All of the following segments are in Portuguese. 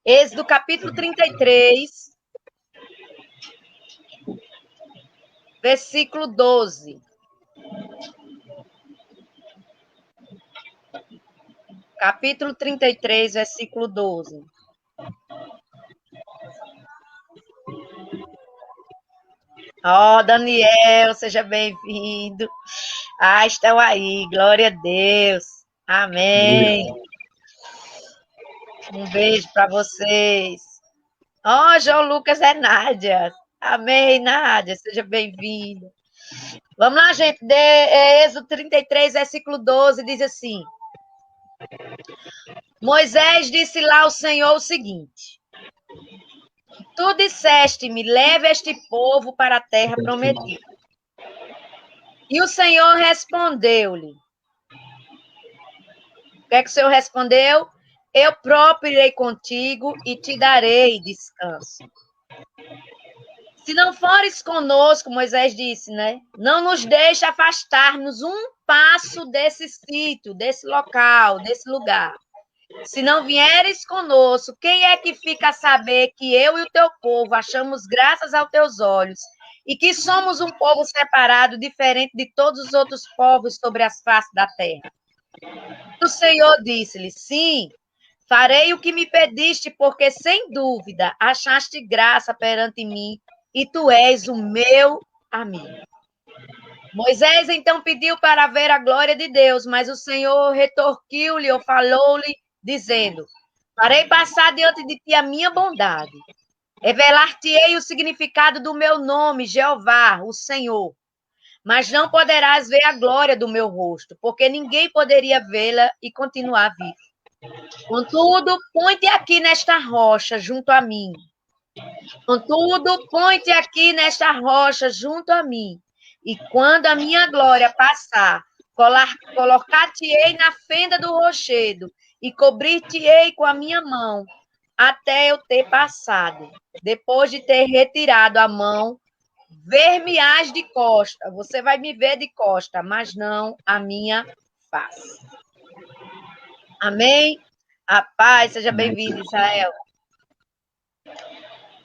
Êxodo capítulo 33, versículo 12. Capítulo 33, versículo 12. Daniel, seja bem-vindo. Estão aí, glória a Deus. Amém. Um beijo para vocês. João Lucas é Nádia. Amém, Nádia, seja bem-vinda. Vamos lá, gente. Êxodo 33, versículo 12, diz assim: Moisés disse lá ao Senhor o seguinte: Tu disseste-me, leve este povo para a terra prometida. E o Senhor respondeu-lhe. O que é que o Senhor respondeu? Eu próprio irei contigo e te darei descanso. Se não fores conosco, Moisés disse, né? Não nos deixe afastar-nos um passo desse sítio, desse local, desse lugar. Se não vieres conosco, quem é que fica a saber que eu e o teu povo achamos graças aos teus olhos e que somos um povo separado, diferente de todos os outros povos sobre as faces da terra? O Senhor disse-lhe, sim, farei o que me pediste, porque sem dúvida achaste graça perante mim e tu és o meu amigo. Moisés então pediu para ver a glória de Deus, mas o Senhor retorquiu-lhe ou falou-lhe, dizendo, farei passar diante de ti a minha bondade. Revelar-te-ei o significado do meu nome, Jeová, o Senhor. Mas não poderás ver a glória do meu rosto, porque ninguém poderia vê-la e continuar vivo. Contudo, põe-te aqui nesta rocha junto a mim. Contudo, põe-te aqui nesta rocha junto a mim. E quando a minha glória passar, colocar-te-ei na fenda do rochedo e cobrir-te-ei com a minha mão, até eu ter passado. Depois de ter retirado a mão, ver-me-ás de costa. Você vai me ver de costa, mas não a minha face. Amém? A paz, seja bem-vindo, Israel.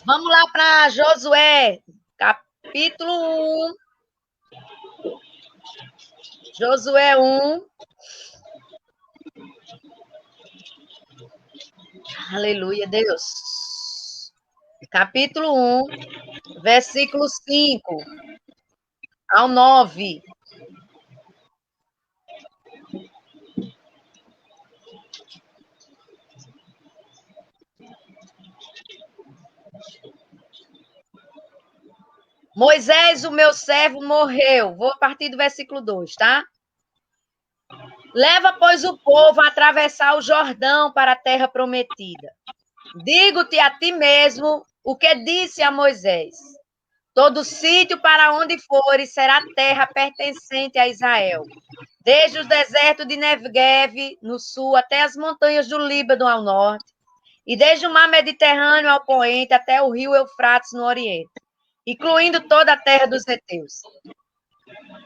Vamos lá para Josué, capítulo 1. Josué 1. Aleluia, Deus. Capítulo 1, versículo 5 ao 9. Moisés, o meu servo, morreu. Vou a partir do versículo 2, tá? Leva, pois, o povo a atravessar o Jordão para a terra prometida. Digo-te a ti mesmo o que disse a Moisés. Todo sítio para onde fores será terra pertencente a Israel. Desde o deserto de Negev, no sul, até as montanhas do Líbano ao norte, e desde o mar Mediterrâneo ao poente até o rio Eufrates no oriente, incluindo toda a terra dos heteus.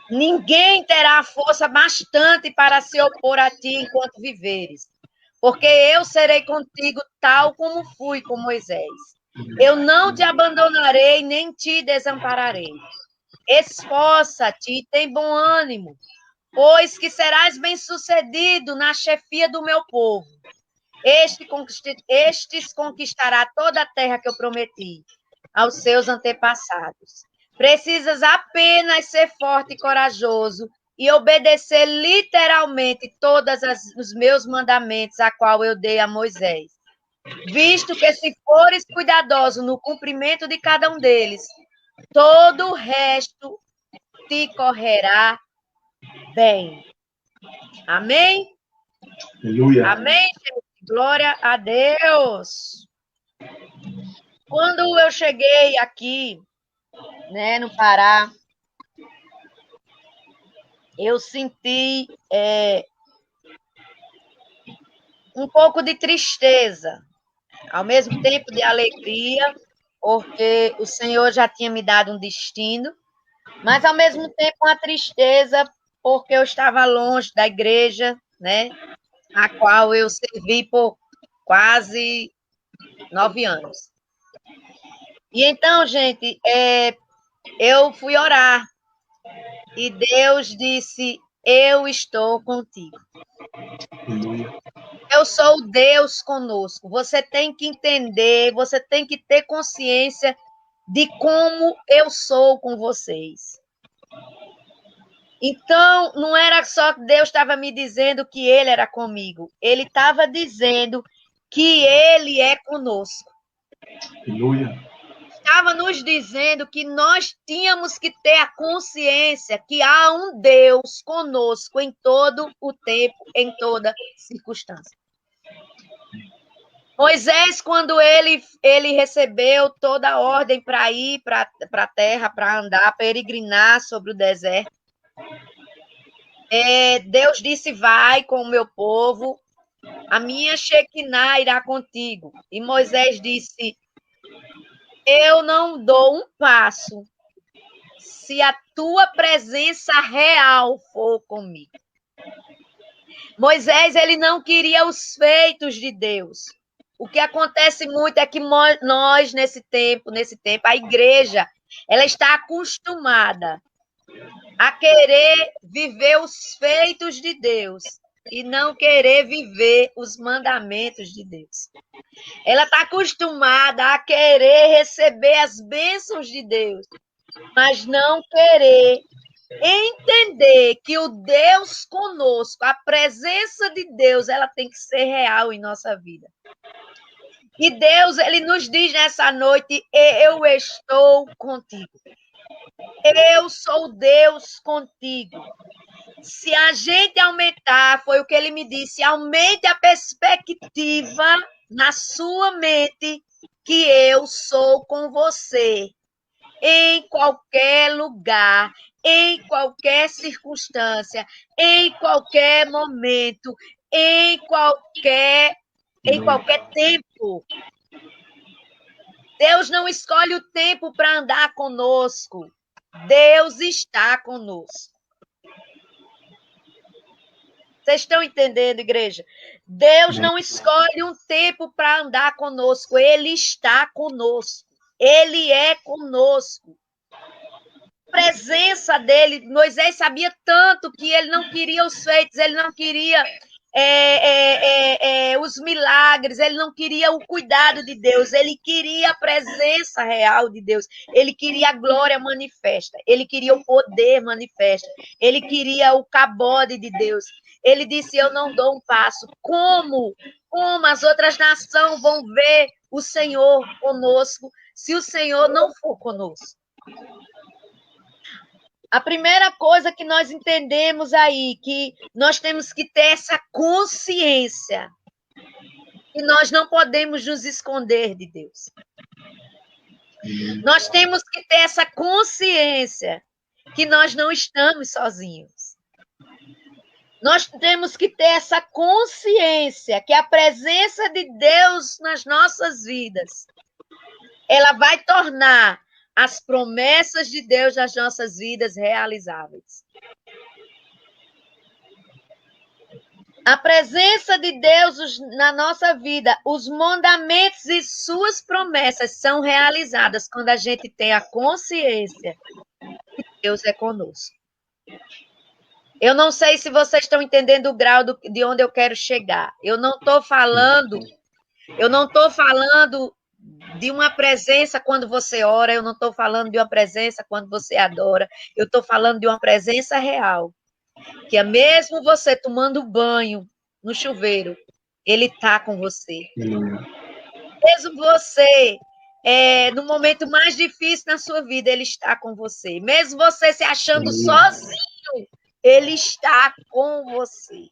Ninguém terá força bastante para se opor a ti enquanto viveres, porque eu serei contigo tal como fui com Moisés. Eu não te abandonarei, nem te desampararei. Esforça-te e tem bom ânimo, pois que serás bem-sucedido na chefia do meu povo. Estes conquistará toda a terra que eu prometi aos seus antepassados. Precisas apenas ser forte e corajoso e obedecer literalmente todos os meus mandamentos, a qual eu dei a Moisés. Visto que se fores cuidadoso no cumprimento de cada um deles, todo o resto te correrá bem. Amém? Aleluia. Amém, gente? Glória a Deus. Quando eu cheguei aqui, né, no Pará, eu senti um pouco de tristeza, ao mesmo tempo de alegria, porque o Senhor já tinha me dado um destino, mas ao mesmo tempo uma tristeza, porque eu estava longe da igreja, né, a qual eu servi por quase 9 anos. E então, gente, eu fui orar. E Deus disse: eu estou contigo. Eu sou o Deus conosco. Você tem que entender, você tem que ter consciência de como eu sou com vocês. Então, não era só que Deus estava me dizendo que Ele era comigo. Ele estava dizendo que Ele é conosco. Aleluia. Estava nos dizendo que nós tínhamos que ter a consciência que há um Deus conosco em todo o tempo, em toda circunstância. Moisés, quando ele recebeu toda a ordem para ir para a terra, para andar, peregrinar sobre o deserto, Deus disse: vai com o meu povo, a minha Shekinah irá contigo. E Moisés disse: eu não dou um passo se a tua presença real for comigo. Moisés, ele não queria os feitos de Deus. O que acontece muito é que nós, nesse tempo, a igreja, ela está acostumada a querer viver os feitos de Deus e não querer viver os mandamentos de Deus. Ela está acostumada a querer receber as bênçãos de Deus, mas não querer entender que o Deus conosco, a presença de Deus, ela tem que ser real em nossa vida. E Deus, ele nos diz nessa noite: eu estou contigo. Eu sou Deus contigo. Se a gente aumentar, foi o que ele me disse, aumente a perspectiva na sua mente que eu sou com você. Em qualquer lugar, em qualquer circunstância, em qualquer momento, em qualquer tempo. Deus não escolhe o tempo para andar conosco. Deus está conosco. Vocês estão entendendo, igreja? Deus não escolhe um tempo para andar conosco. Ele está conosco. Ele é conosco. A presença dele, Moisés sabia tanto que ele não queria os feitos, ele não queria os milagres, ele não queria o cuidado de Deus, ele queria a presença real de Deus, ele queria a glória manifesta, ele queria o poder manifesto, ele queria o cabode de Deus. Ele disse: eu não dou um passo. Como as outras nações vão ver o Senhor conosco se o Senhor não for conosco? A primeira coisa que nós entendemos aí, que nós temos que ter essa consciência, que nós não podemos nos esconder de Deus. Nós temos que ter essa consciência que nós não estamos sozinhos. Nós temos que ter essa consciência que a presença de Deus nas nossas vidas, ela vai tornar as promessas de Deus nas nossas vidas realizáveis. A presença de Deus na nossa vida, os mandamentos e suas promessas são realizadas quando a gente tem a consciência que Deus é conosco. Eu não sei se vocês estão entendendo o grau de onde eu quero chegar. Eu não estou falando de uma presença quando você ora, eu não estou falando de uma presença quando você adora, eu estou falando de uma presença real, que é mesmo você tomando banho no chuveiro, ele está com você. Mesmo você, no momento mais difícil na sua vida, ele está com você. Mesmo você se achando sozinho, ele está com você.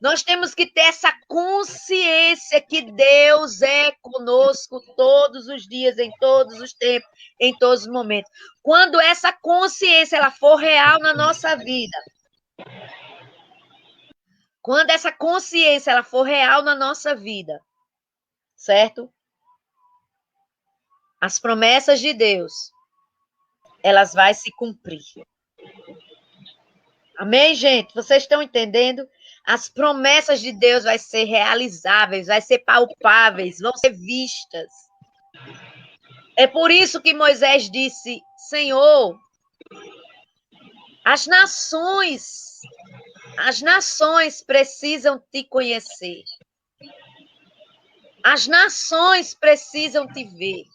Nós temos que ter essa consciência que Deus é conosco todos os dias, em todos os tempos, em todos os momentos. Quando essa consciência ela for real na nossa vida, quando essa consciência ela for real na nossa vida, certo? As promessas de Deus, elas vão se cumprir. Amém, gente? Vocês estão entendendo? As promessas de Deus vão ser realizáveis, vão ser palpáveis, vão ser vistas. É por isso que Moisés disse: Senhor, as nações precisam te conhecer. As nações precisam te ver.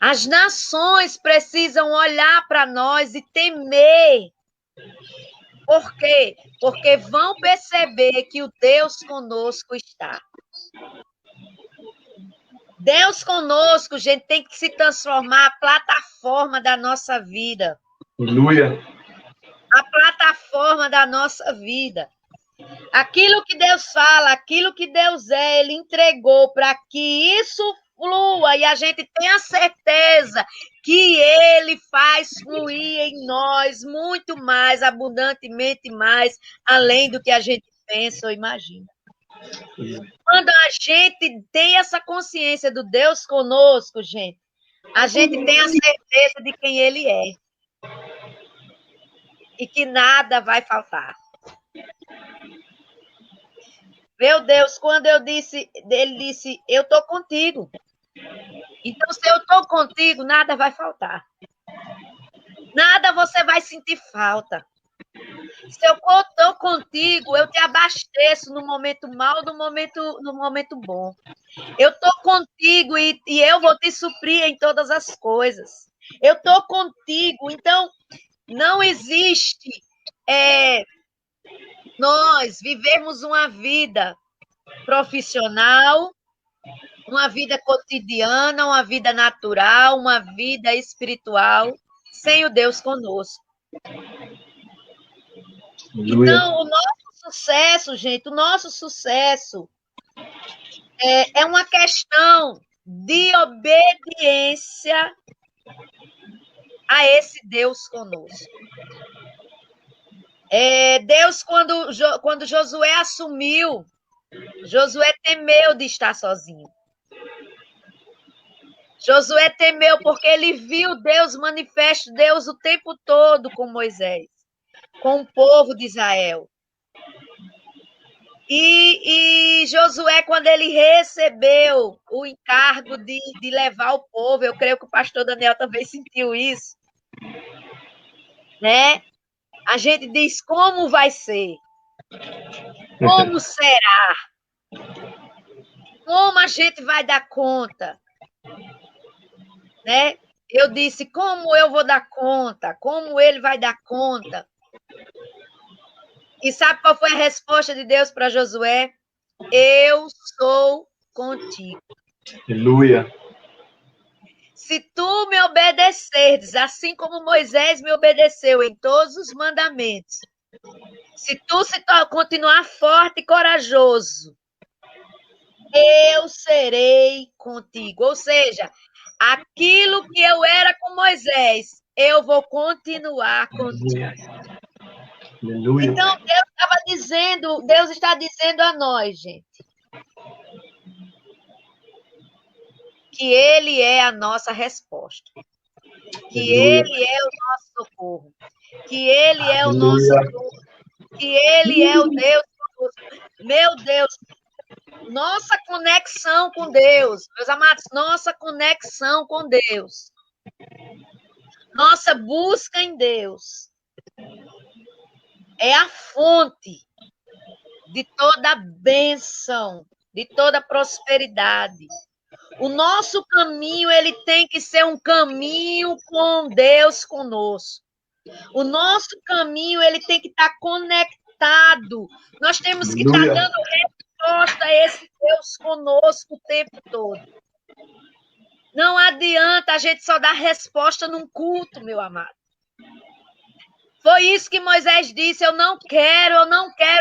As nações precisam olhar para nós e temer. Por quê? Porque vão perceber que o Deus conosco está. Deus conosco, gente, tem que se transformar a plataforma da nossa vida. Aleluia. A plataforma da nossa vida. Aquilo que Deus fala, aquilo que Deus é, Ele entregou para que isso flua e a gente tenha certeza que Ele faz fluir em nós muito mais, abundantemente mais, além do que a gente pensa ou imagina. Quando a gente tem essa consciência do Deus conosco, gente, a gente tem a certeza de quem Ele é. E que nada vai faltar. Meu Deus, quando ele disse, eu estou contigo. Então, se eu estou contigo, nada vai faltar. Nada você vai sentir falta. Se eu estou contigo, eu te abasteço no momento mau, no momento bom. Eu estou contigo e eu vou te suprir em todas as coisas. Eu estou contigo. Então, não existe nós vivemos uma vida profissional, uma vida cotidiana, uma vida natural, uma vida espiritual, sem o Deus conosco. Então, o nosso sucesso, gente, o nosso sucesso é uma questão de obediência a esse Deus conosco. Deus, quando Josué assumiu, Josué temeu de estar sozinho. Josué temeu porque ele viu Deus manifesto, Deus o tempo todo com Moisés, com o povo de Israel. E Josué, quando ele recebeu o encargo de levar o povo, eu creio que o pastor Daniel também sentiu isso, né? A gente diz como vai ser, como será, como a gente vai dar conta, né? Eu disse, como eu vou dar conta, como ele vai dar conta. E sabe qual foi a resposta de Deus para Josué? Eu sou contigo. Aleluia. Se tu me obedeceres, assim como Moisés me obedeceu em todos os mandamentos, se tu continuar forte e corajoso, eu serei contigo. Ou seja, aquilo que eu era com Moisés, eu vou continuar contigo. Aleluia. Então, Deus está dizendo a nós, gente, que Ele é a nossa resposta, que Ele é o nosso socorro, que Ele é o nosso Deus, que Ele é o Deus conosco. Meu Deus, nossa conexão com Deus, meus amados, nossa conexão com Deus, nossa busca em Deus é a fonte de toda bênção, de toda prosperidade. O nosso caminho, ele tem que ser um caminho com Deus conosco. O nosso caminho, ele tem que estar conectado. Nós temos que estar dando resposta a esse Deus conosco o tempo todo. Não adianta a gente só dar resposta num culto, meu amado. Foi isso que Moisés disse, eu não quero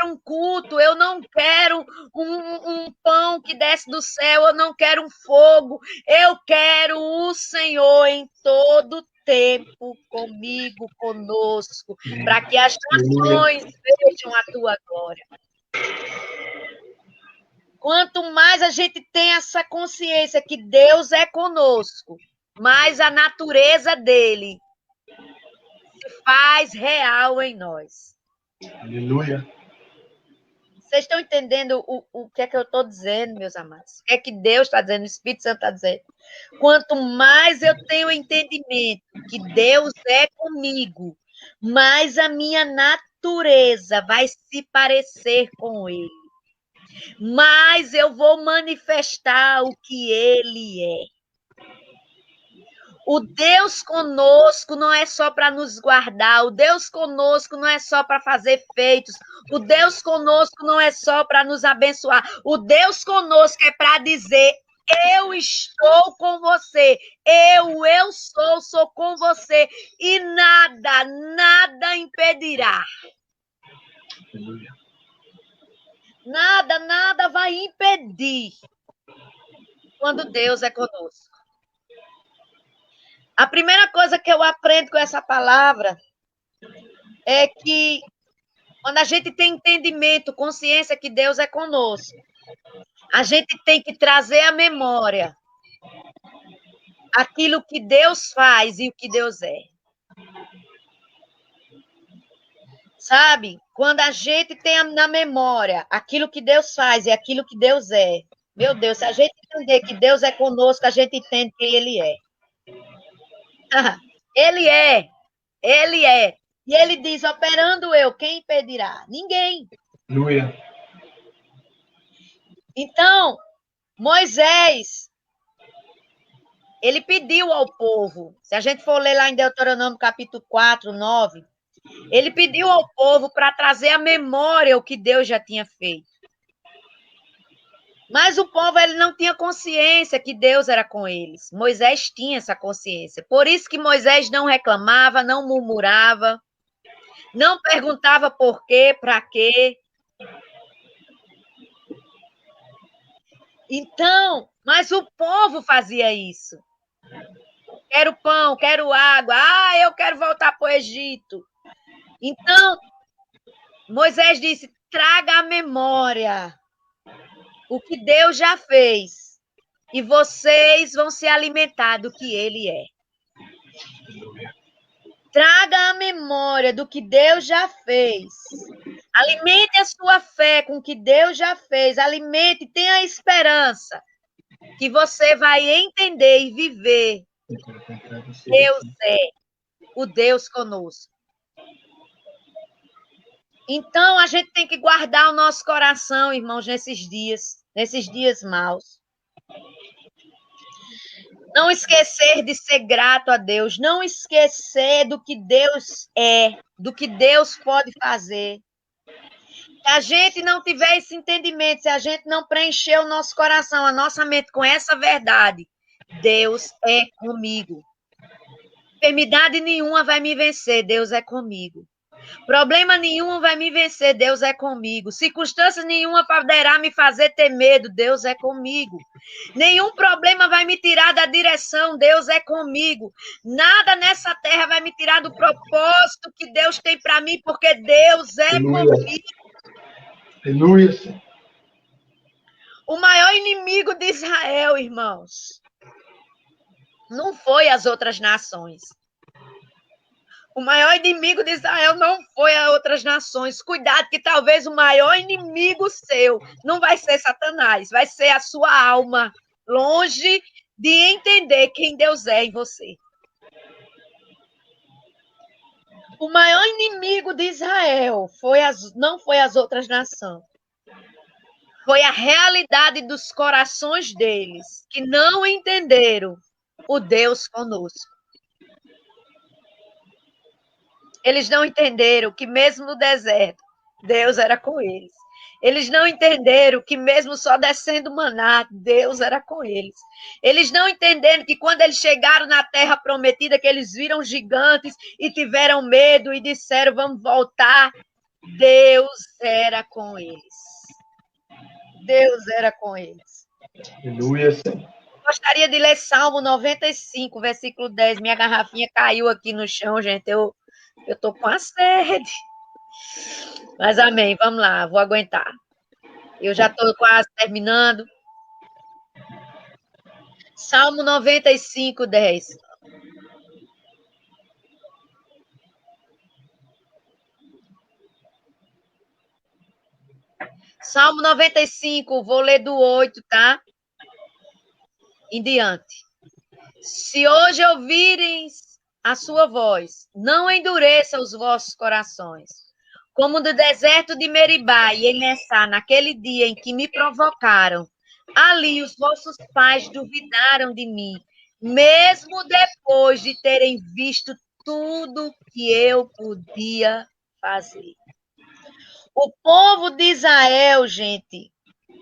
um culto, eu não quero um pão que desce do céu, eu não quero um fogo, eu quero o Senhor em todo tempo comigo, conosco, para que as nações vejam a tua glória. Quanto mais a gente tem essa consciência que Deus é conosco, mais a natureza dele se faz real em nós. Aleluia. Vocês estão entendendo o que é que eu estou dizendo, meus amados? O que é que Deus está dizendo, o Espírito Santo está dizendo? Quanto mais eu tenho entendimento que Deus é comigo, mais a minha natureza vai se parecer com Ele. Mais eu vou manifestar o que Ele é. O Deus conosco não é só para nos guardar, o Deus conosco não é só para fazer feitos, o Deus conosco não é só para nos abençoar, o Deus conosco é para dizer: eu estou com você, eu sou com você, e nada impedirá. Aleluia. Nada vai impedir quando Deus é conosco. A primeira coisa que eu aprendo com essa palavra é que quando a gente tem entendimento, consciência que Deus é conosco, a gente tem que trazer à memória aquilo que Deus faz e o que Deus é. Sabe? Quando a gente tem na memória aquilo que Deus faz e aquilo que Deus é, meu Deus, se a gente entender que Deus é conosco, a gente entende quem Ele é. Ele é. Ele é. E ele diz: operando eu, quem impedirá? Ninguém. Aleluia. Então, Moisés, ele pediu ao povo, se a gente for ler lá em Deuteronômio capítulo 4, 9, ele pediu ao povo para trazer à memória o que Deus já tinha feito. Mas o povo ele não tinha consciência que Deus era com eles. Moisés tinha essa consciência. Por isso que Moisés não reclamava, não murmurava, não perguntava por quê, para quê. Então, mas o povo fazia isso. Quero pão, quero água. Ah, eu quero voltar para o Egito. Então, Moisés disse: traga à memória o que Deus já fez. E vocês vão se alimentar do que Ele é. Traga à memória do que Deus já fez. Alimente a sua fé com o que Deus já fez. Alimente, tenha a esperança que você vai entender e viver. Deus é o Deus conosco. Então, a gente tem que guardar o nosso coração, irmãos, nesses dias maus. Não esquecer de ser grato a Deus, não esquecer do que Deus é, do que Deus pode fazer. Se a gente não tiver esse entendimento, se a gente não preencher o nosso coração, a nossa mente com essa verdade, Deus é comigo. Enfermidade nenhuma vai me vencer, Deus é comigo. Problema nenhum vai me vencer, Deus é comigo. Circunstância nenhuma poderá me fazer ter medo, Deus é comigo. Nenhum problema vai me tirar da direção, Deus é comigo. Nada nessa terra vai me tirar do propósito que Deus tem para mim, porque Deus é comigo. Aleluia. O maior inimigo de Israel, irmãos, não foi as outras nações. O maior inimigo de Israel não foi as outras nações. Cuidado que talvez o maior inimigo seu não vai ser Satanás, vai ser a sua alma, longe de entender quem Deus é em você. O maior inimigo de Israel não foi as outras nações. Foi a realidade dos corações deles, que não entenderam o Deus conosco. Eles não entenderam que mesmo no deserto, Deus era com eles. Eles não entenderam que mesmo só descendo maná, Deus era com eles. Eles não entenderam que quando eles chegaram na terra prometida, que eles viram gigantes e tiveram medo e disseram, vamos voltar, Deus era com eles. Deus era com eles. Aleluia. Gostaria de ler Salmo 95, versículo 10. Minha garrafinha caiu aqui no chão, gente. Eu tô com a sede. Mas amém, vamos lá, vou aguentar. Eu já estou quase terminando. Salmo 95, 10. Salmo 95, vou ler do 8, tá? Em diante. Se hoje ouvirem a sua voz, não endureça os vossos corações. Como no deserto de Meribá e em Messá, naquele dia em que me provocaram, ali os vossos pais duvidaram de mim, mesmo depois de terem visto tudo que eu podia fazer. O povo de Israel, gente,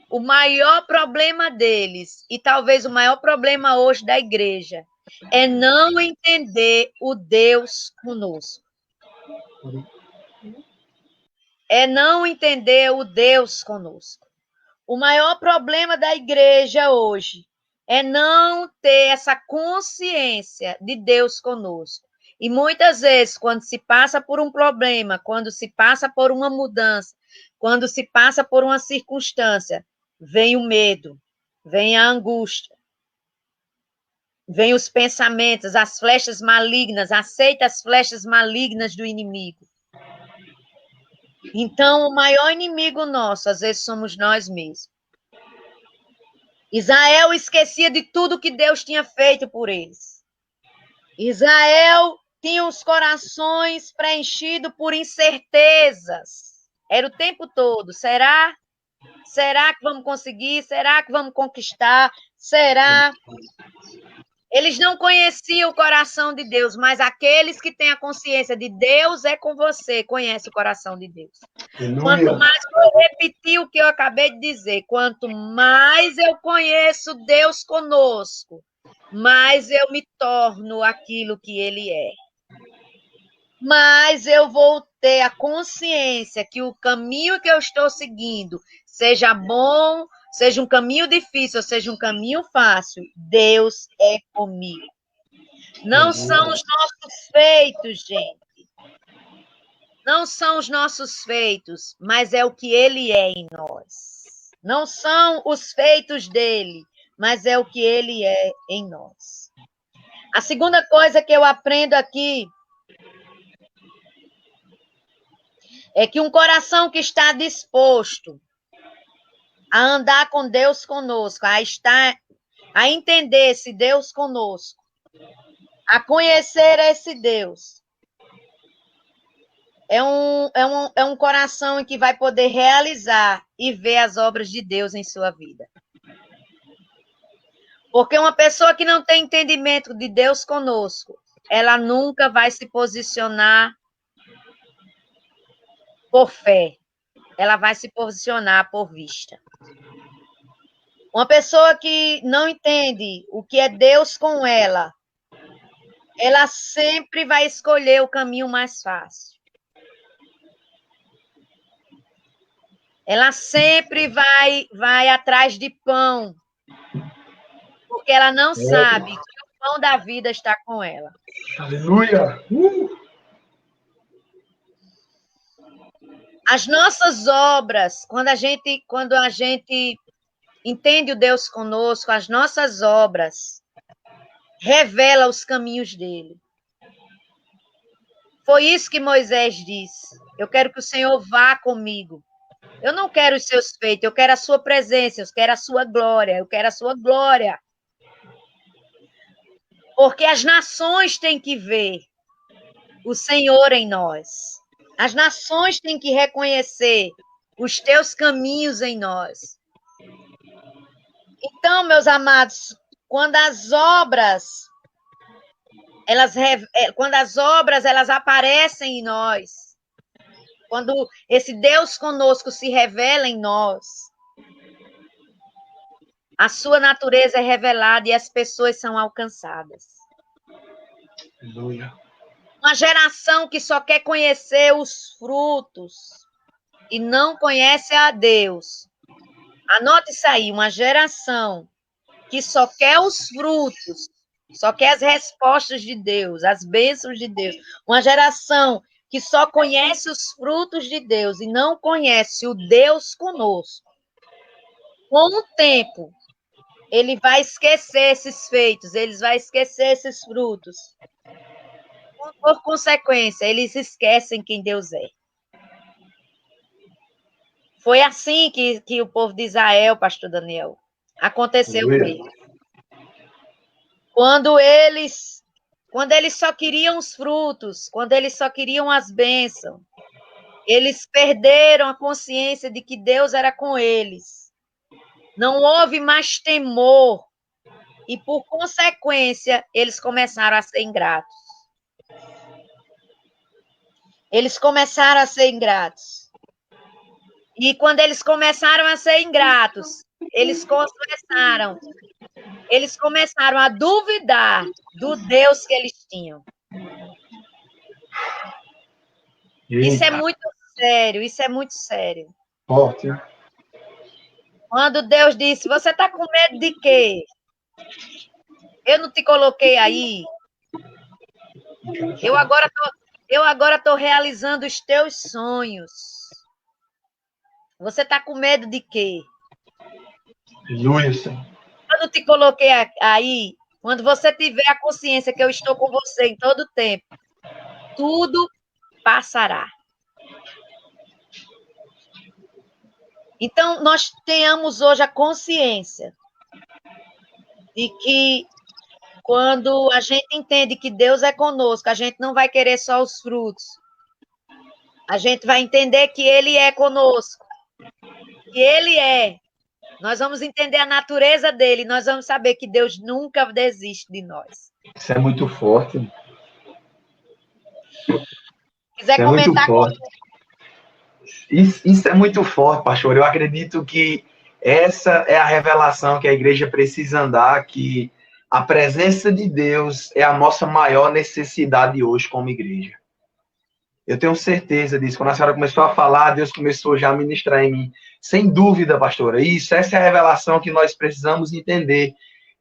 o maior problema deles, e talvez o maior problema hoje da igreja, é não entender o Deus conosco. É não entender o Deus conosco. O maior problema da igreja hoje é não ter essa consciência de Deus conosco. E muitas vezes, quando se passa por um problema, quando se passa por uma mudança, quando se passa por uma circunstância, vem o medo, vem a angústia, vem os pensamentos, as flechas malignas, aceita as flechas malignas do inimigo. Então, o maior inimigo nosso, às vezes, somos nós mesmos. Israel esquecia de tudo que Deus tinha feito por eles. Israel tinha os corações preenchidos por incertezas. Era o tempo todo. Será? Será que vamos conseguir? Será que vamos conquistar? Será? Eles não conheciam o coração de Deus, mas aqueles que têm a consciência de Deus é com você, conhece o coração de Deus. Quanto mais, vou repetir o que eu acabei de dizer, quanto mais eu conheço Deus conosco, mais eu me torno aquilo que Ele é. Mas eu vou ter a consciência que o caminho que eu estou seguindo, seja bom, seja um caminho difícil, ou seja um caminho fácil, Deus é comigo. Não são os nossos feitos, gente. Não são os nossos feitos, mas é o que Ele é em nós. Não são os feitos dele, mas é o que Ele é em nós. A segunda coisa que eu aprendo aqui é que um coração que está disposto a andar com Deus conosco, a entender esse Deus conosco, a conhecer esse Deus, é um coração em que vai poder realizar e ver as obras de Deus em sua vida. Porque uma pessoa que não tem entendimento de Deus conosco, ela nunca vai se posicionar por fé. Ela vai se posicionar por vista. Uma pessoa que não entende o que é Deus com ela sempre vai escolher o caminho mais fácil. Ela sempre vai atrás de pão, porque ela não sabe que o pão da vida está com ela. Aleluia! As nossas obras, quando a gente entende o Deus conosco, as nossas obras revelam os caminhos dele. Foi isso que Moisés disse. Eu quero que o Senhor vá comigo. Eu não quero os seus feitos, eu quero a sua presença, eu quero a sua glória, eu quero a sua glória. Porque as nações têm que ver o Senhor em nós. As nações têm que reconhecer os teus caminhos em nós. Então, meus amados, quando as obras elas aparecem em nós, quando esse Deus conosco se revela em nós, a sua natureza é revelada e as pessoas são alcançadas. Aleluia. Uma geração que só quer conhecer os frutos e não conhece a Deus. Anote isso aí, uma geração que só quer os frutos, só quer as respostas de Deus, as bênçãos de Deus. Uma geração que só conhece os frutos de Deus e não conhece o Deus conosco. Com o tempo, ele vai esquecer esses feitos, ele vai esquecer esses frutos. Por consequência, eles esquecem quem Deus é. Foi assim que o povo de Israel, pastor Daniel, aconteceu com Aleluia. eles. Quando eles só queriam os frutos, quando eles só queriam as bênçãos, eles perderam a consciência de que Deus era com eles. Não houve mais temor e, por consequência, eles começaram a ser ingratos. Eles começaram a ser ingratos. E quando eles começaram a ser ingratos, eles começaram a duvidar do Deus que eles tinham. Isso é Eita, muito sério, isso é muito sério. forte, hein? Quando Deus disse, você está com medo de quê? Eu não te coloquei aí. Eu agora tô realizando os teus sonhos. Você está com medo de quê? Aleluia, Senhor. Eu não te coloquei aí. Quando você tiver a consciência que eu estou com você em todo tempo, tudo passará. Então, nós tenhamos hoje a consciência de que quando a gente entende que Deus é conosco, a gente não vai querer só os frutos. A gente vai entender que Ele é conosco. Que Ele é. Nós vamos entender a natureza dele. Nós vamos saber que Deus nunca desiste de nós. Isso é muito forte. Quiser Isso é muito comentar forte. Isso é muito forte, pastor. Eu acredito que essa é a revelação que a igreja precisa andar, que a presença de Deus é a nossa maior necessidade hoje como igreja. Eu tenho certeza disso. Quando a senhora começou a falar, Deus começou já a ministrar em mim. Sem dúvida, pastora. Essa é a revelação que nós precisamos entender,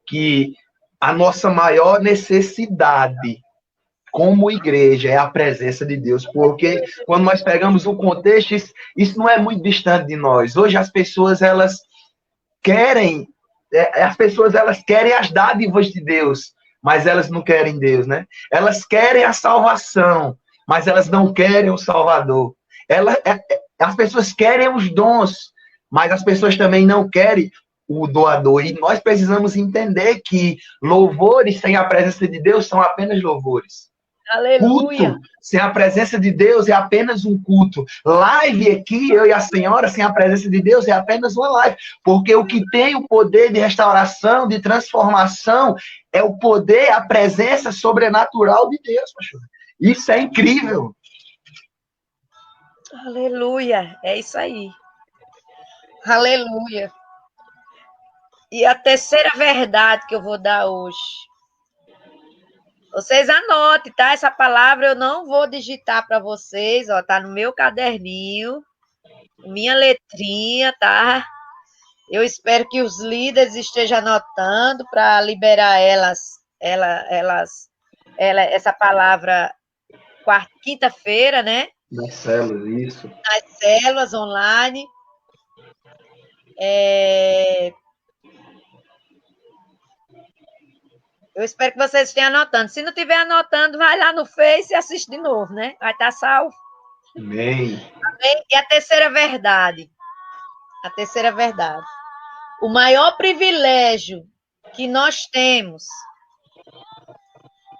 que a nossa maior necessidade como igreja é a presença de Deus, porque quando nós pegamos o contexto, isso não é muito distante de nós. Hoje as pessoas querem, elas querem as dádivas de Deus, mas elas não querem Deus, né? Elas querem a salvação, mas elas não querem o Salvador. As pessoas querem os dons, mas as pessoas também não querem o doador. E nós precisamos entender que louvores sem a presença de Deus são apenas louvores. Aleluia. Culto sem a presença de Deus é apenas um culto. Live aqui, eu e a senhora, sem a presença de Deus, é apenas uma live. Porque o que tem o poder de restauração, de transformação, é o poder, a presença sobrenatural de Deus, pastor. Isso é incrível. Aleluia. É isso aí. Aleluia. E a terceira verdade que eu vou dar hoje. Vocês anotem, tá? Essa palavra eu não vou digitar para vocês, ó, tá no meu caderninho, minha letrinha, tá? Eu espero que os líderes estejam anotando para liberar essa palavra quinta-feira, né? Nas células, isso. Nas células online. Eu espero que vocês estejam anotando. Se não estiver anotando, vai lá no Face e assiste de novo, né? Vai estar salvo. Amém. Amém? E a terceira verdade. A terceira verdade. O maior privilégio que nós temos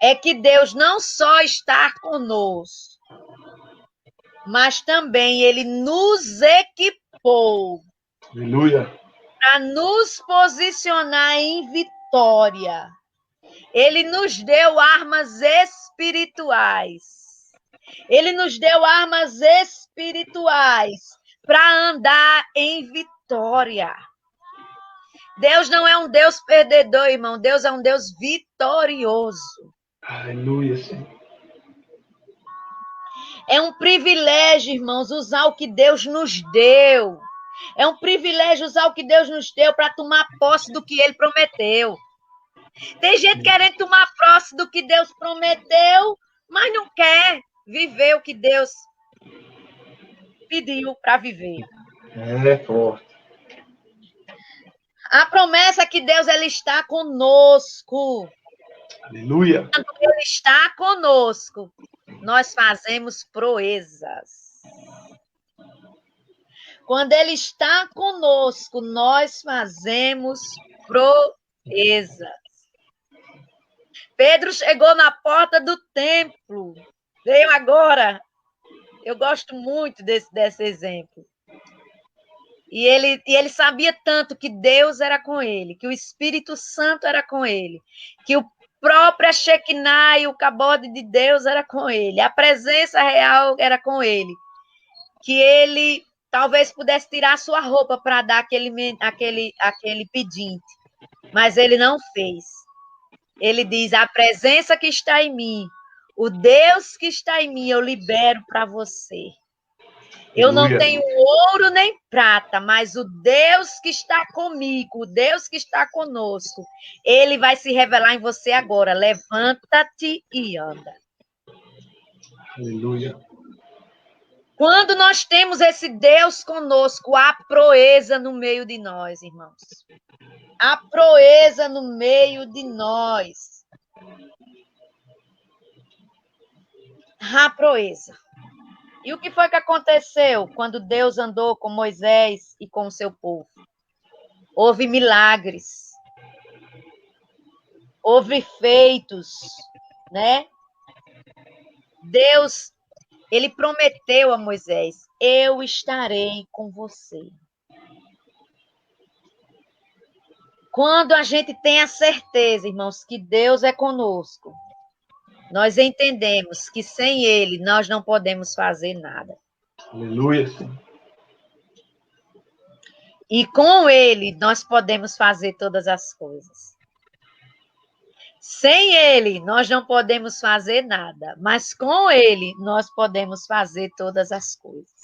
é que Deus não só está conosco, mas também Ele nos equipou Aleluia. para nos posicionar em vitória. Ele nos deu armas espirituais. Ele nos deu armas espirituais para andar em vitória. Deus não é um Deus perdedor, irmão. Deus é um Deus vitorioso. Aleluia, Senhor. É um privilégio, irmãos, usar o que Deus nos deu. É um privilégio usar o que Deus nos deu para tomar posse do que Ele prometeu. Tem gente querendo tomar posse do que Deus prometeu, mas não quer viver o que Deus pediu para viver. É forte. A promessa é que Deus ele está conosco. Aleluia. Quando Ele está conosco, nós fazemos proezas. Quando Ele está conosco, nós fazemos proezas. Pedro chegou na porta do templo. Veio agora. Eu gosto muito desse exemplo. E ele sabia tanto que Deus era com ele, que o Espírito Santo era com ele, que o próprio Shekinah e o cabode de Deus era com ele, a presença real era com ele, que ele talvez pudesse tirar sua roupa para dar aquele pedinte, mas ele não fez. Ele diz, a presença que está em mim, o Deus que está em mim, eu libero para você. Eu não tenho ouro nem prata, mas o Deus que está comigo, o Deus que está conosco, Ele vai se revelar em você agora. Levanta-te e anda. Aleluia. Quando nós temos esse Deus conosco, há proeza no meio de nós, irmãos. Há proeza no meio de nós. Há proeza. E o que foi que aconteceu quando Deus andou com Moisés e com o seu povo? Houve milagres. Houve feitos, né? Deus, ele prometeu a Moisés, eu estarei com você. Quando a gente tem a certeza, irmãos, que Deus é conosco, nós entendemos que sem Ele nós não podemos fazer nada. Aleluia. E com Ele nós podemos fazer todas as coisas. Sem Ele nós não podemos fazer nada, mas com Ele nós podemos fazer todas as coisas.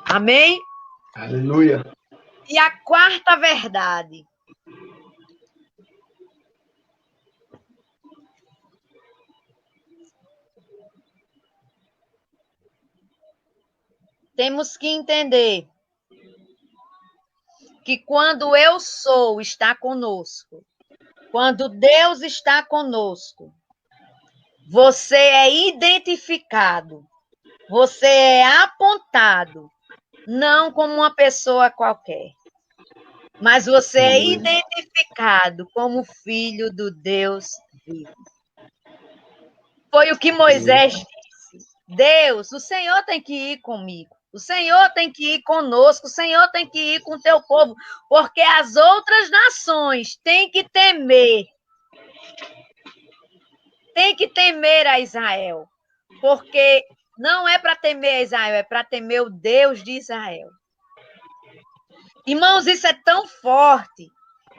Amém? Aleluia. E a quarta verdade. Temos que entender que quando eu sou está conosco, quando Deus está conosco, você é identificado, você é apontado, não como uma pessoa qualquer, mas você é identificado como filho do Deus vivo. Foi o que Moisés disse. Deus, o Senhor tem que ir comigo. O Senhor tem que ir conosco, o Senhor tem que ir com o teu povo, porque as outras nações têm que temer. Tem que temer a Israel, porque não é para temer a Israel, é para temer o Deus de Israel. Irmãos, isso é tão forte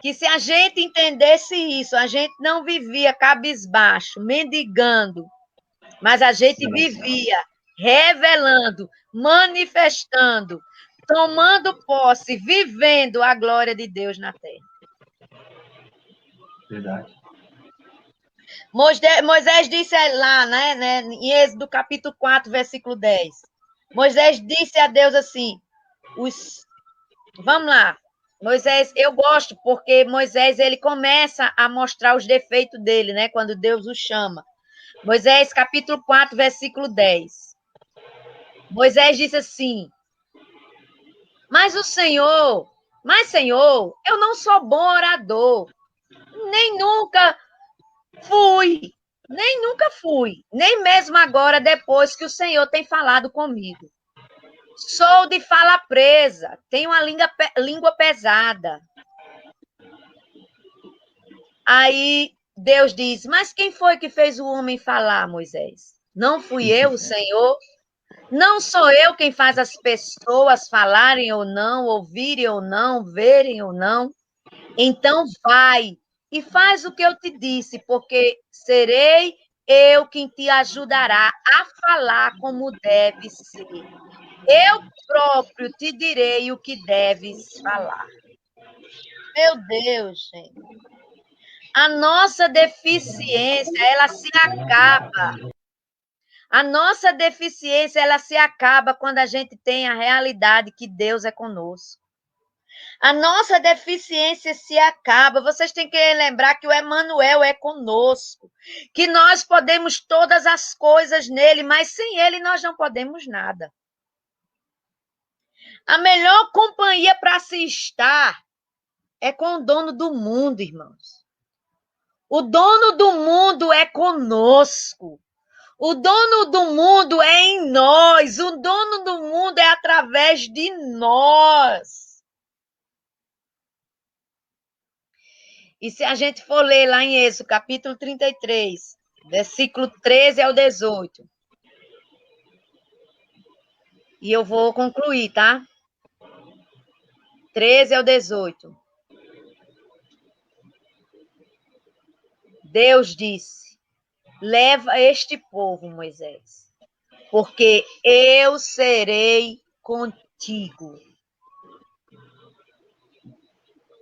que se a gente entendesse isso, a gente não vivia cabisbaixo, mendigando, mas a gente vivia revelando, manifestando, tomando posse, vivendo a glória de Deus na terra. Verdade. Moisés disse lá, né, em Êxodo capítulo 4, versículo 10. Moisés disse a Deus assim, vamos lá, Moisés, eu gosto porque Moisés, ele começa a mostrar os defeitos dele, né, quando Deus o chama. Moisés capítulo 4, versículo 10. Moisés disse assim, mas Senhor, eu não sou bom orador, nem nunca fui, nem mesmo agora, depois que o Senhor tem falado comigo. Sou de fala presa, tenho uma língua pesada. Aí Deus diz, mas quem foi que fez o homem falar, Moisés? Não fui eu, o Senhor? Não sou eu quem faz as pessoas falarem ou não, ouvirem ou não, verem ou não? Então vai e faz o que eu te disse, porque serei eu quem te ajudará a falar como deve ser. Eu próprio te direi o que deves falar. Meu Deus, gente. A nossa deficiência, ela se acaba. A nossa deficiência, ela se acaba quando a gente tem a realidade que Deus é conosco. A nossa deficiência se acaba. Vocês têm que lembrar que o Emanuel é conosco, que nós podemos todas as coisas nele, mas sem ele nós não podemos nada. A melhor companhia para se estar é com o dono do mundo, irmãos. O dono do mundo é conosco. O dono do mundo é em nós. O dono do mundo é através de nós. E se a gente for ler lá em Êxodo, capítulo 33, versículo 13 ao 18. E eu vou concluir, tá? 13 ao 18. Deus disse: leva este povo, Moisés, porque eu serei contigo.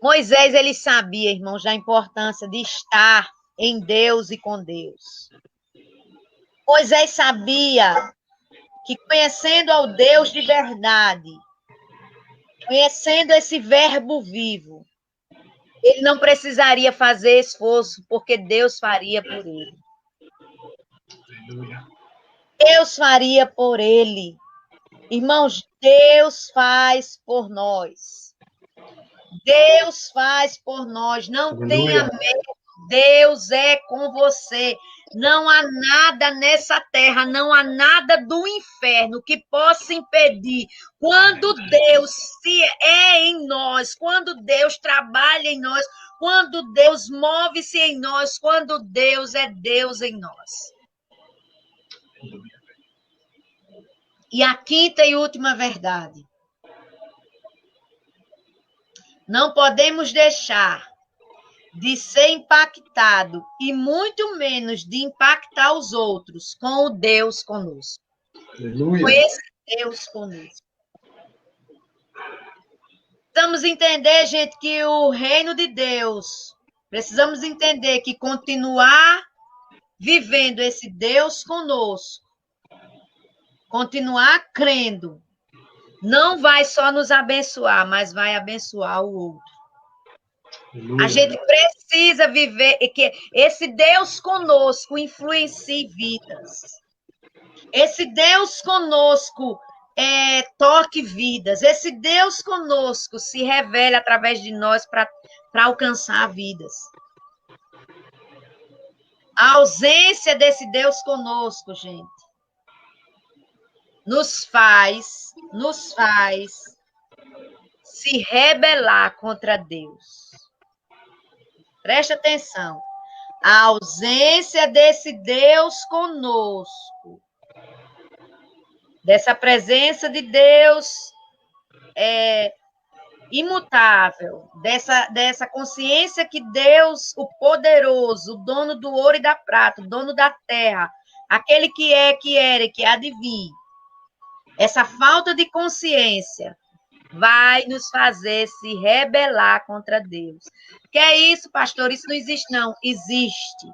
Moisés, ele sabia, irmãos, da importância de estar em Deus e com Deus. Moisés sabia que conhecendo ao Deus de verdade, conhecendo esse verbo vivo, ele não precisaria fazer esforço, porque Deus faria por ele. Deus faria por ele. Irmãos, Deus faz por nós. Deus faz por nós. Não tenha medo. Deus é com você. Não há nada nessa terra, não há nada do inferno que possa impedir. Quando Deus se é em nós, quando Deus trabalha em nós, quando Deus move-se em nós, quando Deus é Deus em nós. E a quinta e última verdade. Não podemos deixar de ser impactado e muito menos de impactar os outros com o Deus conosco. Aleluia. Com esse Deus conosco. Precisamos entender, gente, que o reino de Deus, precisamos entender que continuar vivendo esse Deus conosco, continuar crendo, não vai só nos abençoar, mas vai abençoar o outro. A gente precisa viver que esse Deus conosco influencie vidas. Esse Deus conosco toque vidas. Esse Deus conosco se revele através de nós para alcançar vidas. A ausência desse Deus conosco, gente, nos faz se rebelar contra Deus. Preste atenção. A ausência desse Deus conosco, dessa presença de Deus imutável, dessa consciência que Deus, o poderoso, o dono do ouro e da prata, o dono da terra, aquele que é, que era e que há de vir, essa falta de consciência vai nos fazer se rebelar contra Deus. Que é isso, pastor? Isso não existe, não. Existe.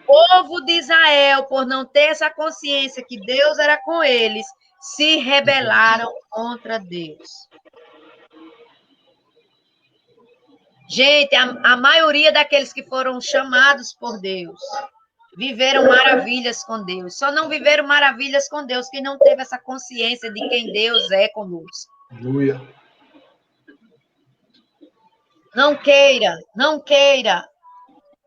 O povo de Israel, por não ter essa consciência que Deus era com eles, se rebelaram contra Deus. Gente, a maioria daqueles que foram chamados por Deus viveram maravilhas com Deus. Só não viveram maravilhas com Deus quem não teve essa consciência de quem Deus é conosco. Aleluia. Não queira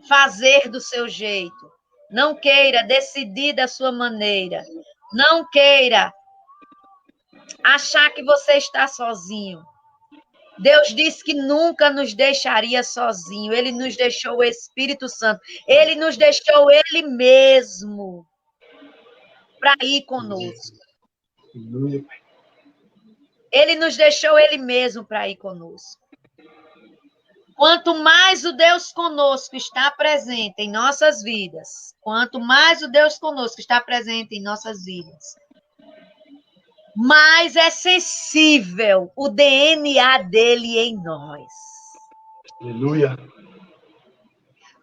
fazer do seu jeito. Não queira decidir da sua maneira. Não queira achar que você está sozinho. Deus disse que nunca nos deixaria sozinho. Ele nos deixou o Espírito Santo. Ele nos deixou Ele mesmo para ir conosco. Ele nos deixou Ele mesmo para ir conosco. Quanto mais o Deus conosco está presente em nossas vidas, quanto mais o Deus conosco está presente em nossas vidas, mais é sensível o DNA dele em nós. Aleluia.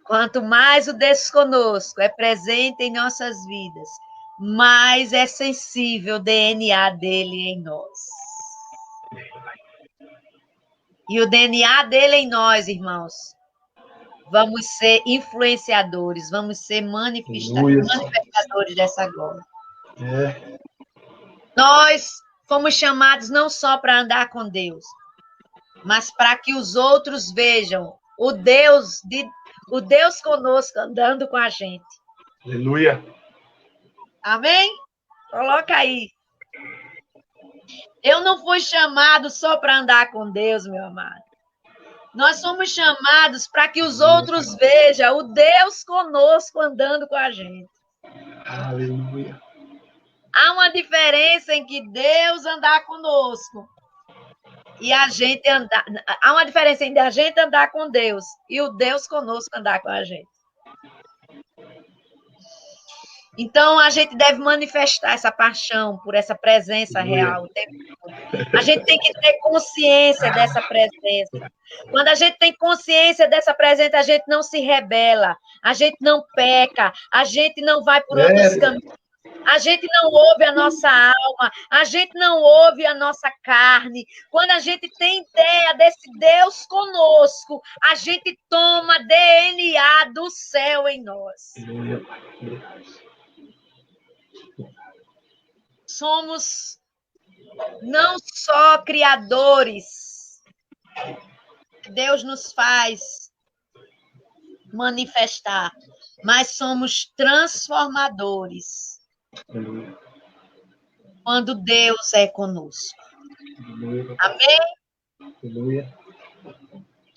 Quanto mais o Deus conosco é presente em nossas vidas, mais é sensível o DNA dele em nós. E o DNA dele em nós, irmãos, vamos ser influenciadores, vamos ser manifestadores dessa glória. Nós fomos chamados não só para andar com Deus, mas para que os outros vejam o Deus conosco andando com a gente. Aleluia. Amém? Coloca aí. Eu não fui chamado só para andar com Deus, meu amado. Nós somos chamados para que os outros vejam o Deus conosco andando com a gente. Aleluia. Há uma diferença em que Deus andar conosco e a gente andar. Há uma diferença entre a gente andar com Deus e o Deus conosco andar com a gente. Então, a gente deve manifestar essa paixão por essa presença real o tempo todo. A gente tem que ter consciência dessa presença. Quando a gente tem consciência dessa presença, a gente não se rebela, a gente não peca, a gente não vai por outros caminhos, a gente não ouve a nossa alma, a gente não ouve a nossa carne. Quando a gente tem ideia desse Deus conosco, a gente toma DNA do céu em nós. Somos não só criadores, Deus nos faz manifestar, mas somos transformadores quando Deus é conosco. Amém?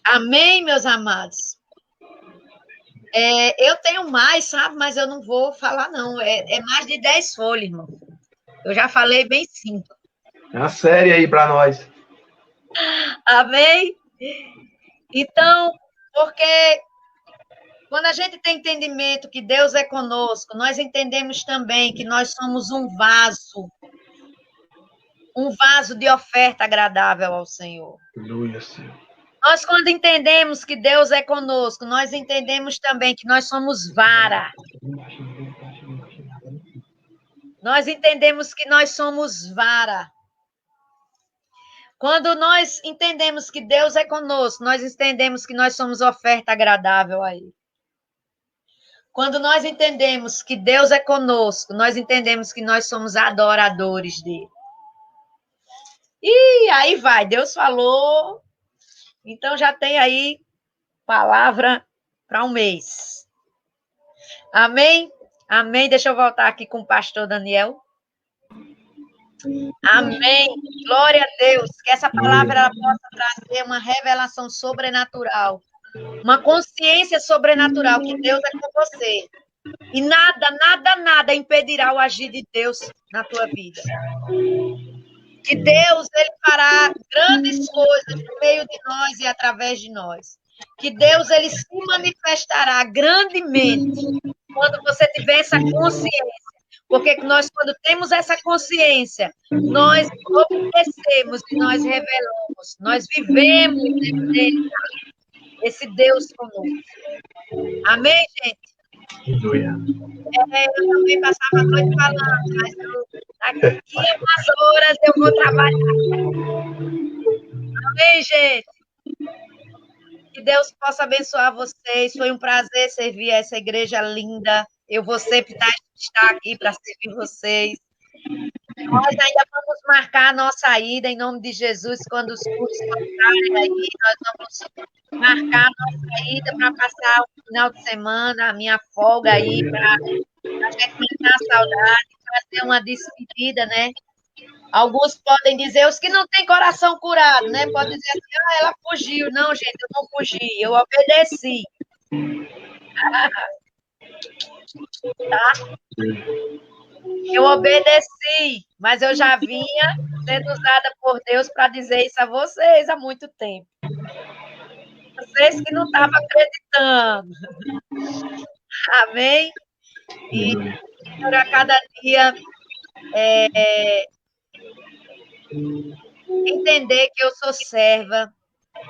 Amém, meus amados? Eu tenho mais, sabe? Mas eu não vou falar, não. É mais de 10 folhas, irmão. Eu já falei bem 5. É uma série aí para nós. Amém? Então, porque quando a gente tem entendimento que Deus é conosco, nós entendemos também que nós somos um vaso de oferta agradável ao Senhor. Aleluia, Senhor. Nós, quando entendemos que Deus é conosco, nós entendemos também que nós somos vara. Nós entendemos que nós somos vara. Quando nós entendemos que Deus é conosco, nós entendemos que nós somos oferta agradável a Ele. Quando nós entendemos que Deus é conosco, nós entendemos que nós somos adoradores dele. E aí vai, Deus falou, então já tem aí palavra para um mês. Amém? Amém. Deixa eu voltar aqui com o pastor Daniel. Amém. Glória a Deus. Que essa palavra ela possa trazer uma revelação sobrenatural. Uma consciência sobrenatural que Deus é com você. E nada impedirá o agir de Deus na tua vida. Que Deus ele fará grandes coisas no meio de nós e através de nós. Que Deus ele se manifestará grandemente quando você tiver essa consciência. Porque nós, quando temos essa consciência, nós obedecemos e nós revelamos. Nós vivemos nele, esse Deus conosco. Amém, gente? Eu também passava a noite falando, mas daqui a umas horas eu vou trabalhar. Amém, gente? Que Deus possa abençoar vocês. Foi um prazer servir essa igreja linda. Eu vou sempre estar aqui para servir vocês. Nós ainda vamos marcar a nossa ida, em nome de Jesus, quando os cursos voltarem aí, nós vamos marcar a nossa ida para passar o final de semana, a minha folga aí, para a gente matar a saudade, fazer uma despedida, né? Alguns podem dizer, os que não têm coração curado, né? Podem dizer assim, ela fugiu. Não, gente, eu não fugi, eu obedeci. Tá? Eu obedeci, mas eu já vinha sendo usada por Deus para dizer isso a vocês há muito tempo. Vocês que não estavam acreditando. Amém? E Senhor, a cada dia entender que eu sou serva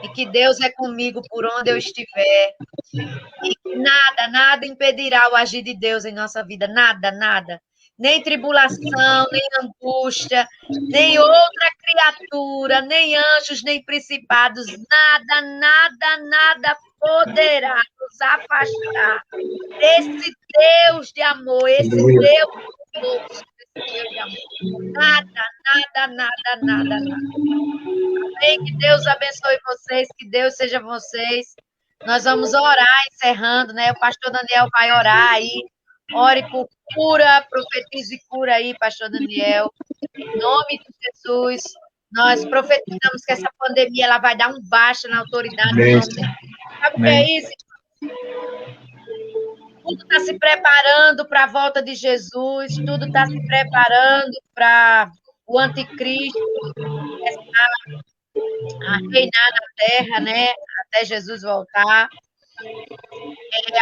e que Deus é comigo por onde eu estiver. E que nada impedirá o agir de Deus em nossa vida. Nada. Nem tribulação, nem angústia, nem outra criatura, nem anjos, nem principados, nada poderá nos afastar desse Deus de amor, esse Deus conosco, Deus de amor. Nada, nada, nada, nada, nada. Amém? Que Deus abençoe vocês, que Deus seja vocês. Nós vamos orar, encerrando, né? O pastor Daniel vai orar aí. Ore por cura, profetize cura aí, pastor Daniel. Em nome de Jesus, nós profetizamos que essa pandemia ela vai dar um baixa na autoridade do nome de Jesus. Sabe o que é isso? Tudo está se preparando para a volta de Jesus, tudo está se preparando para o anticristo a reinar na terra, né? Até Jesus voltar.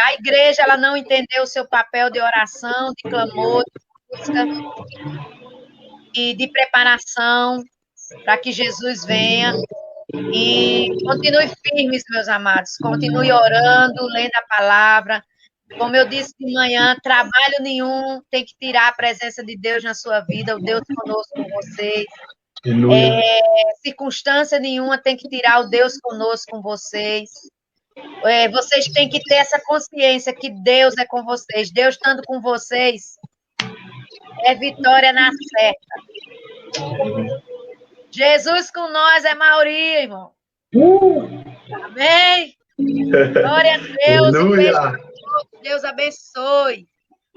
A igreja ela não entendeu o seu papel de oração, de clamor, de busca e de preparação para que Jesus venha. E continue firmes, meus amados. Continue orando, lendo a palavra. Como eu disse de manhã, trabalho nenhum tem que tirar a presença de Deus na sua vida, o Deus conosco com vocês. Circunstância nenhuma tem que tirar o Deus conosco com vocês. Vocês têm que ter essa consciência que Deus é com vocês. Deus estando com vocês é vitória na certa. Jesus com nós é maioria, irmão. Amém? Glória a Deus. Um beijo a todos. Deus abençoe.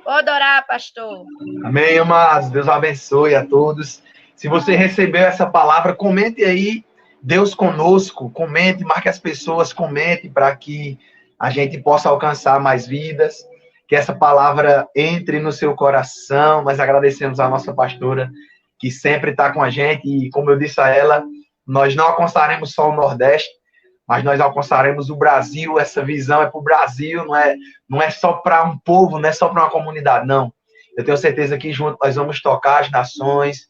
Pode orar, pastor. Amém, amados. Deus abençoe a todos. Se você recebeu essa palavra, comente aí. Deus conosco. Comente, marque as pessoas, comente para que a gente possa alcançar mais vidas. Que essa palavra entre no seu coração. Nós agradecemos a nossa pastora, que sempre está com a gente. E como eu disse a ela, nós não alcançaremos só o Nordeste, mas nós alcançaremos o Brasil. Essa visão é para o Brasil, não é só para um povo, não é só para uma comunidade, não. Eu tenho certeza que juntos nós vamos tocar as nações,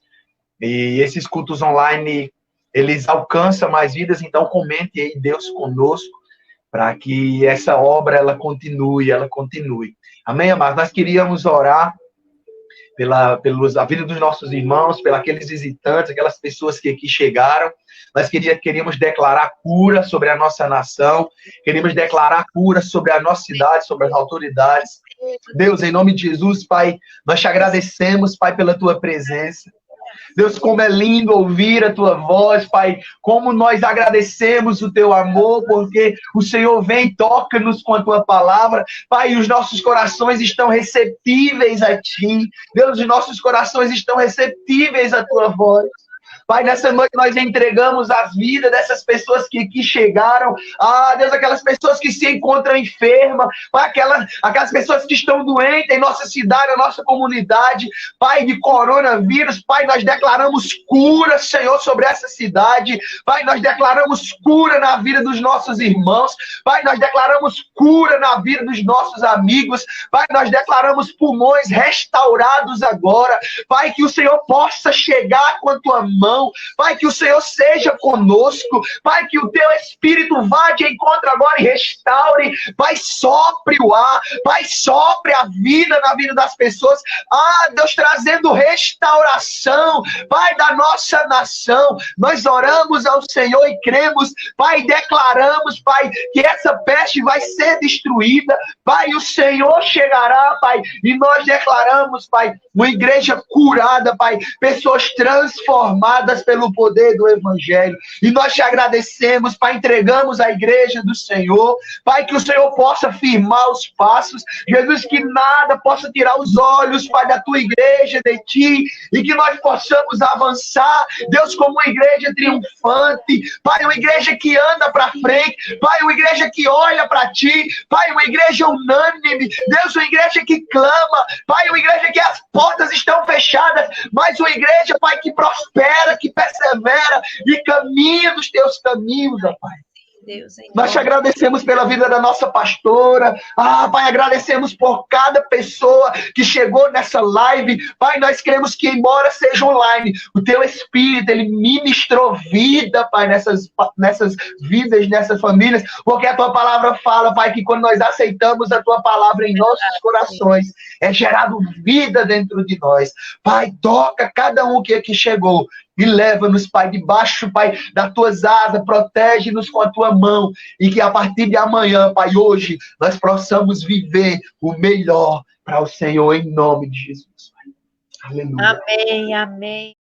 e esses cultos online, eles alcançam mais vidas, então comente aí, Deus conosco, para que essa obra, ela continue. Amém, amados? Nós queríamos orar pela vida dos nossos irmãos, pelos aqueles visitantes, aquelas pessoas que aqui chegaram. Nós queríamos declarar cura sobre a nossa nação, queríamos declarar cura sobre a nossa cidade, sobre as autoridades. Deus, em nome de Jesus, Pai, nós te agradecemos, Pai, pela tua presença. Deus, como é lindo ouvir a tua voz, Pai, como nós agradecemos o teu amor, porque o Senhor vem e toca-nos com a tua palavra, Pai, os nossos corações estão receptíveis a ti, Deus, os nossos corações estão receptíveis à tua voz. Pai, nessa noite nós entregamos as vidas dessas pessoas que aqui chegaram. Deus, aquelas pessoas que se encontram enfermas. Pai, aquelas pessoas que estão doentes em nossa cidade, na nossa comunidade. Pai, de coronavírus. Pai, nós declaramos cura, Senhor, sobre essa cidade. Pai, nós declaramos cura na vida dos nossos irmãos. Pai, nós declaramos cura na vida dos nossos amigos. Pai, nós declaramos pulmões restaurados agora. Pai, que o Senhor possa chegar com a tua mão. Pai, que o Senhor seja conosco. Pai, que o teu Espírito vá de encontro agora e restaure. Pai, sopre o ar. Pai, sopre a vida na vida das pessoas. Deus, trazendo restauração, Pai, da nossa nação. Nós oramos ao Senhor e cremos, Pai, declaramos, Pai, que essa peste vai ser destruída. Pai, o Senhor chegará, Pai, e nós declaramos, Pai, uma igreja curada, Pai, pessoas transformadas pelo poder do Evangelho. E nós te agradecemos, Pai, entregamos a igreja do Senhor. Pai, que o Senhor possa firmar os passos. Jesus, que nada possa tirar os olhos, Pai, da tua igreja, de ti, e que nós possamos avançar, Deus, como uma igreja triunfante. Pai, uma igreja que anda para frente. Pai, uma igreja que olha para ti. Pai, uma igreja unânime. Deus, uma igreja que clama. Pai, uma igreja que as portas estão fechadas, mas uma igreja, Pai, que prospera, que persevera e caminha nos teus caminhos, ó Pai. Deus, nós te agradecemos pela vida da nossa pastora. Pai, agradecemos por cada pessoa que chegou nessa live. Pai, nós queremos que, embora seja online, o teu Espírito, ele ministrou vida, Pai, nessas vidas, nessas famílias, porque a tua palavra fala, Pai, que quando nós aceitamos a tua palavra em nossos corações, é gerado vida dentro de nós. Pai, toca cada um que aqui chegou e leva-nos, Pai, debaixo, Pai, das tuas asas, protege-nos com a tua mão, e que a partir de amanhã, Pai, hoje, nós possamos viver o melhor para o Senhor, em nome de Jesus. Aleluia. Amém, amém.